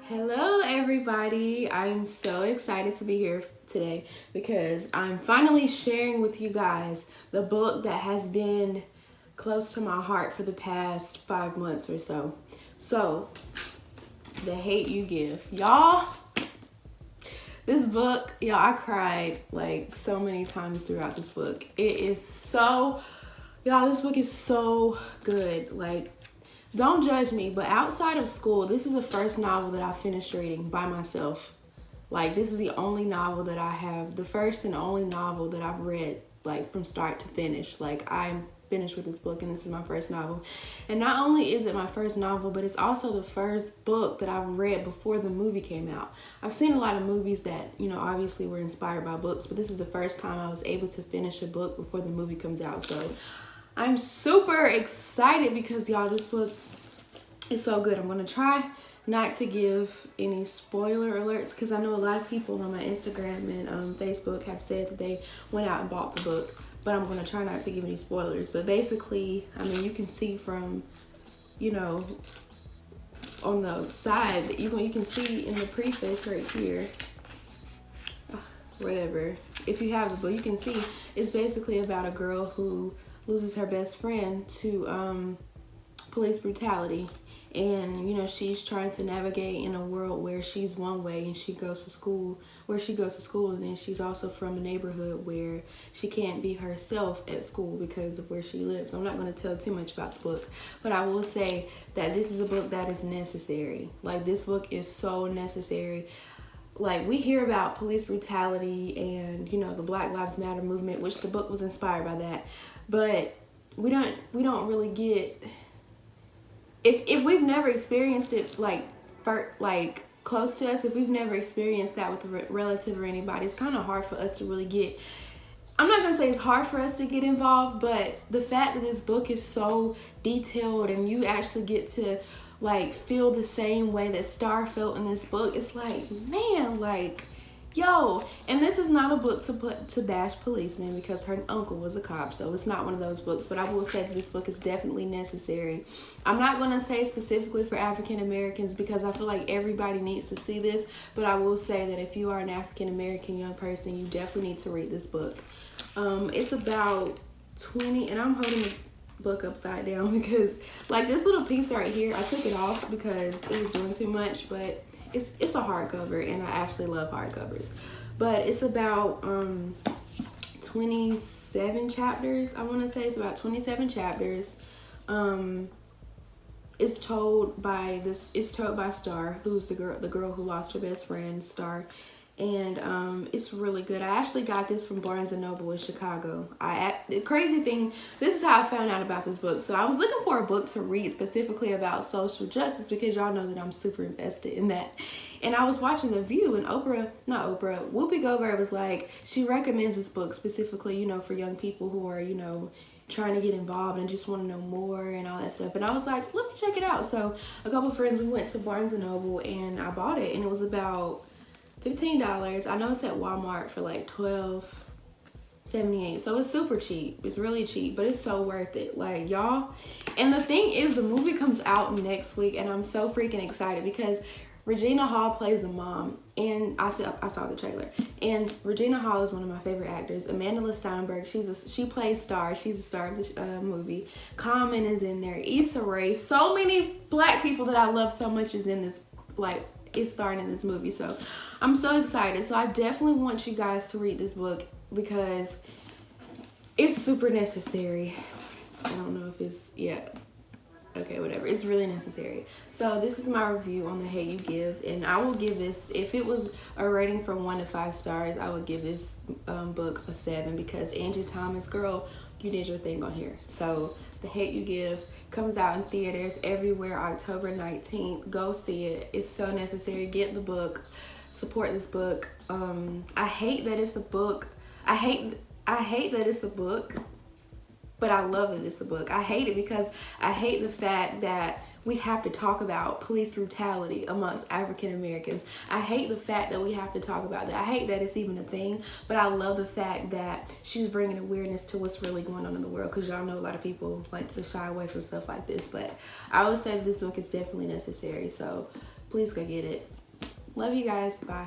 Hello everybody, I'm so excited to be here today because I'm finally sharing with you guys the book that has been close to my heart for the past 5 months or so. So, The Hate U Give. Y'all, this book, I cried like so many times throughout this book. This book is so good. Like, don't judge me, but outside of school, this is the first novel that I finished reading by myself. Like, this is the only novel that I have, the first and only novel that I've read, like, from start to finish. Like, I'm finished with this book, and this is my first novel. And not only is it my first novel, but it's also the first book that I've read before the movie came out. I've seen a lot of movies that, obviously were inspired by books, but this is the first time I was able to finish a book before the movie comes out. So, I'm super excited because, y'all, this book is so good. I'm going to try not to give any spoiler alerts because I know a lot of people on my Instagram and Facebook have said that they went out and bought the book, but I'm going to try not to give any spoilers. But basically, I mean, you can see from, on the side, that you can see in the preface right here, whatever. If you have the book, you can see it's basically about a girl who loses her best friend to police brutality. And, she's trying to navigate in a world where she's one way and she goes to school, and then she's also from a neighborhood where she can't be herself at school because of where she lives. I'm not going to tell too much about the book, but I will say that this is a book that is necessary. Like, this book is so necessary. Like, we hear about police brutality and, the Black Lives Matter movement, which the book was inspired by that, but we don't really get... If we've never experienced it, close to us, if we've never experienced that with a relative or anybody, it's kind of hard for us to really get... I'm not going to say it's hard for us to get involved, but the fact that this book is so detailed and you actually get to, feel the same way that Star felt in this book, it's like, man, and this is not a book to bash policemen because her uncle was a cop, so it's not one of those books, but I will say that this book is definitely necessary. I'm not going to say specifically for African Americans because I feel like everybody needs to see this, but I will say that if you are an African American young person, you definitely need to read this book. It's about 20, and I'm holding the book upside down because, this little piece right here, I took it off because it was doing too much, but it's a hardcover, and I actually love hardcovers. But it's about 27 chapters, I want to say. It's about 27 chapters. It's told by Star, who's the girl who lost her best friend, Star. And it's really good. I actually got this from Barnes & Noble in Chicago. The crazy thing, this is how I found out about this book. So I was looking for a book to read specifically about social justice because y'all know that I'm super invested in that. And I was watching The View, and Whoopi Goldberg was like, she recommends this book specifically, for young people who are, trying to get involved and just want to know more and all that stuff. And I was like, let me check it out. So a couple of friends, we went to Barnes & Noble and I bought it, and it was about $15. I know it's at Walmart for like $12.78, so it's super cheap. It's really cheap, but it's so worth it, y'all. And the thing is, the movie comes out next week, and I'm so freaking excited because Regina Hall plays the mom, and I saw the trailer. And Regina Hall is one of my favorite actors. Amanda Steinberg, she plays Star. She's the star of the movie. Common is in there. Issa Rae. So many black people that I love so much is in this, is starring in this movie. So I'm so excited. So I definitely want you guys to read this book because it's super necessary. I don't know if it's, okay, whatever. It's really necessary. So this is my review on The Hate U Give, and I will give this, if it was a rating from 1 to 5 stars, I would give this book a 7 because Angie Thomas, girl, you did your thing on here. So The Hate U Give comes out in theaters everywhere October 19th. Go see it. It's so necessary. Get the book. Support this book. I hate that it's a book. I hate that it's a book, but I love that it's a book. I hate it because I hate the fact that we have to talk about police brutality amongst African Americans. I hate the fact that we have to talk about that. I hate that it's even a thing, but I love the fact that she's bringing awareness to what's really going on in the world, because y'all know a lot of people like to shy away from stuff like this, but I would say this book is definitely necessary, so please go get it. Love you guys. Bye.